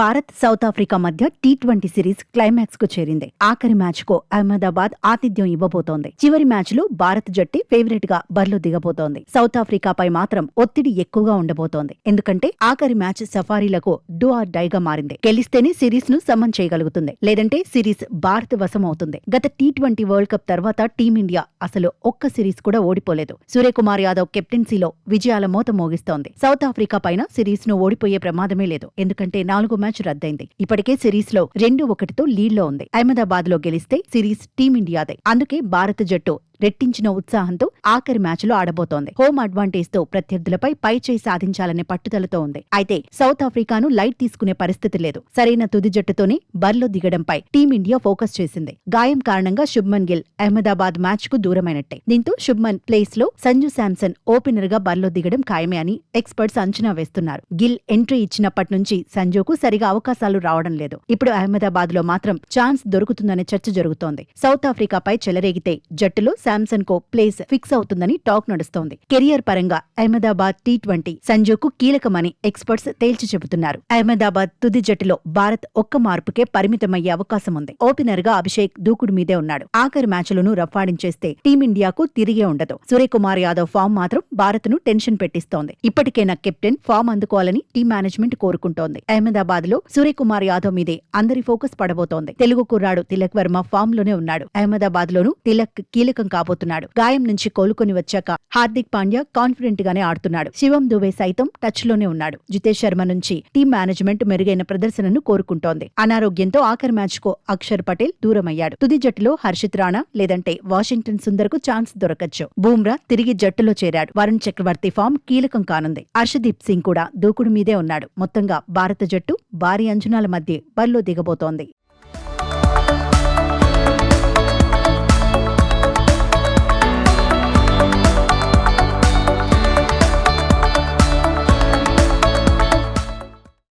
Bharat south Africa మధ్య T20 series climax కు చేరింది. ఆఖరి మ్యాచ్ కు అహ్మదాబాద్ ఆతిథ్యం ఇవ్వబోతోంది. చివరి మ్యాచ్ లో భారత్ జట్టు ఫేవరెట్ గా బరిలో దిగబోతోంది. సౌత్ ఆఫ్రికాపై మాత్రం ఒత్తిడి ఎక్కువగా ఉండబోతోంది. ఎందుకంటే ఆఖరి మ్యాచ్ సఫారీలకు డూ ఆర్ డై గా మారింది. గెలిస్తేనే సిరీస్ ను సమన్ చేయగలుగుతుంది, లేదంటే సిరీస్ భారత్ వశం అవుతుంది. గత టీ20 వరల్డ్ కప్ తర్వాత టీమిండియా అసలు ఒక్క సిరీస్ కూడా ఓడిపోలేదు. సూర్యకుమార్ యాదవ్ కెప్టెన్సీలో విజయాల మోత మోగిస్తోంది. సౌత్ ఆఫ్రికా పైన సిరీస్ ను ఓడిపోయే ప్రమాదమే లేదు. ఎందుకంటే 4 మ్యాచ్ రద్దయింది. ఇప్పటికే సిరీస్ లో 2-1తో లీడ్ లో ఉంది. అహ్మదాబాద్ లో గెలిస్తే సిరీస్ టీమిండియాదే. అందుకే భారత జట్టు రెట్టించిన ఉత్సాహంతో ఆఖరి మ్యాచ్ లో ఆడబోతోంది. హోమ్ అడ్వాంటేజ్ తో ప్రత్యర్థులపై పైచేయి సాధించాలనే పట్టుదలతో ఉంది. అయితే సౌత్ ఆఫ్రికాను లైట్ తీసుకునే పరిస్థితి లేదు. సరైన తుది జట్టుతోనే బరిలో దిగడంపై టీమిండియా ఫోకస్ చేసింది. గాయం కారణంగా శుభ్మన్ గిల్ అహ్మదాబాద్ మ్యాచ్ కు దూరమైనట్టే. దీంతో శుభ్మన్ ప్లేస్ లో సంజు శాంసన్ ఓపెనర్ గా బరిలో దిగడం ఖాయమే అని ఎక్స్పర్ట్స్ అంచనా వేస్తున్నారు. గిల్ ఎంట్రీ ఇచ్చినప్పటి నుంచి సంజుకు సరిగా అవకాశాలు రావడం లేదు. ఇప్పుడు అహ్మదాబాద్ లో మాత్రం ఛాన్స్ దొరుకుతుందనే చర్చ జరుగుతోంది. సౌత్ ఆఫ్రికాపై చెలరేగితే జట్టులో శాంసన్ కో ప్లేస్ ఫిక్స్ అవుతుందని టాక్ నడుస్తోంది. కెరియర్ పరంగా అహ్మదాబాద్ టీ20 సంజుకు కీలకమని ఎక్స్పర్ట్స్ తేల్చి చెబుతున్నారు. అహ్మదాబాద్ తుది జట్టులో భారత్ ఒక్క మార్పుకే పరిమితమయ్యే అవకాశం ఉంది. ఓపెనర్ గా అభిషేక్ దూకుడు మీదే ఉన్నాడు. ఆఖరి మ్యాచ్లను రఫాడించేస్తే టీమిండియాకు తిరిగే ఉండదు. సూర్యకుమార్ యాదవ్ ఫామ్ మాత్రం భారత్ ను టెన్షన్ పెట్టిస్తోంది. ఇప్పటికైనా కెప్టెన్ ఫామ్ అందుకోవాలని టీం మేనేజ్మెంట్ కోరుకుంటోంది. అహ్మదాబాద్ లో సూర్యకుమార్ యాదవ్ మీదే అందరి ఫోకస్ పడబోతోంది. తెలుగు కుర్రాడు తిలక్ వర్మ ఫామ్ లోనే ఉన్నాడు. అహ్మదాబాద్ లోనూ తిలక్ కీలకం కాబోతున్నాడు. గాయం నుంచి కోలుకొని వచ్చాక హార్దిక్ పాండ్యా కాన్ఫిడెంట్ గానే ఆడుతున్నాడు. శివం దుబే సైతం టచ్ లోనే ఉన్నాడు. జితేష్ శర్మ నుంచి టీం మేనేజ్మెంట్ మెరుగైన ప్రదర్శనను కోరుకుంటోంది. అనారోగ్యంతో ఆఖరి మ్యాచ్ కు అక్షర్ పటేల్ దూరమయ్యాడు. తుది జట్టులో హర్షిత్ రాణా లేదంటే వాషింగ్టన్ సుందర్ కు ఛాన్స్ దొరకచ్చు. బూమ్రా తిరిగి జట్టులో చేరాడు. వరుణ్ చక్రవర్తి ఫామ్ కీలకం కానుంది. హర్షదీప్ సింగ్ కూడా దూకుడు మీదే ఉన్నాడు. మొత్తంగా భారత జట్టు భారీ అంచనాల మధ్య బరిలో దిగబోతోంది.